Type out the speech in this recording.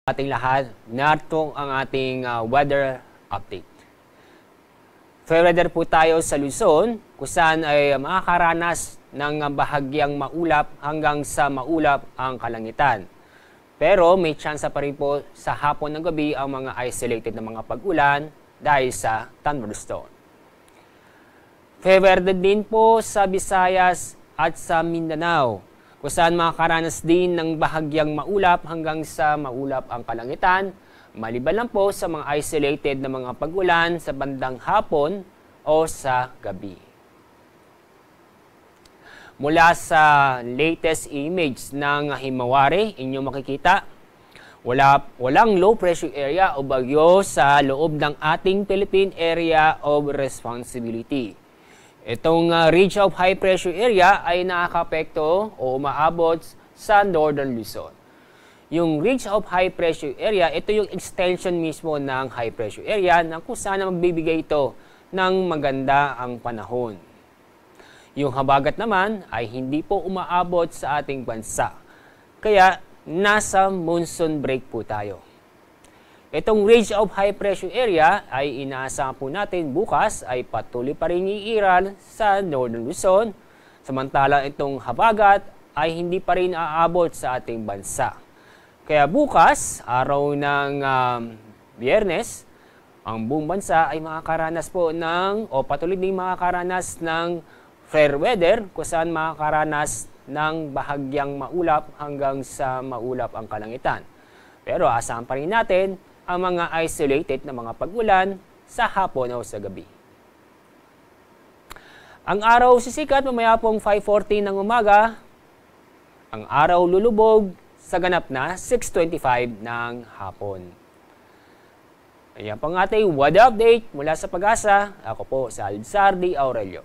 Ating lahat, narito ang ating weather update. Fair weather po tayo sa Luzon, kung saan ay makakaranas ng bahagyang maulap hanggang sa maulap ang kalangitan. Pero may tsansa pa rin po sa hapon ng gabi ang mga isolated na mga pag-ulan dahil sa thunderstorm. Fair weather din po sa Visayas at sa Mindanao, kung saan makakaranas din ng bahagyang maulap hanggang sa maulap ang kalangitan, maliban lang po sa mga isolated na mga pag-ulan sa bandang hapon o sa gabi. Mula sa latest image ng Himawari, inyong makikita, walang low pressure area o bagyo sa loob ng ating Philippine Area of Responsibility. Itong ridge of high pressure area ay nakakapekto o umaabot sa Northern Luzon. Yung ridge of high pressure area, ito yung extension mismo ng high pressure area na kung saan magbibigay ito ng maganda ang panahon. Yung habagat naman ay hindi po umaabot sa ating bansa. Kaya nasa monsoon break po tayo. Itong ridge of high pressure area ay inaasahan po natin bukas ay patuloy pa rin iiral sa Northern Luzon, samantalang itong habagat ay hindi pa rin aabot sa ating bansa. Kaya bukas, araw ng Biyernes, ang buong bansa ay makakaranas po patuloy din makakaranas ng fair weather kung saan makakaranas ng bahagyang maulap hanggang sa maulap ang kalangitan. Pero asahan pa rin natin ang mga isolated na mga pag-ulan sa hapon o sa gabi. Ang araw sisikat mamaya pong 5:40 ng umaga. Ang araw lulubog sa ganap na 6:25 ng hapon. Ayan pang ating weather update mula sa Pag-asa. Ako po si Alzardi Aurelio.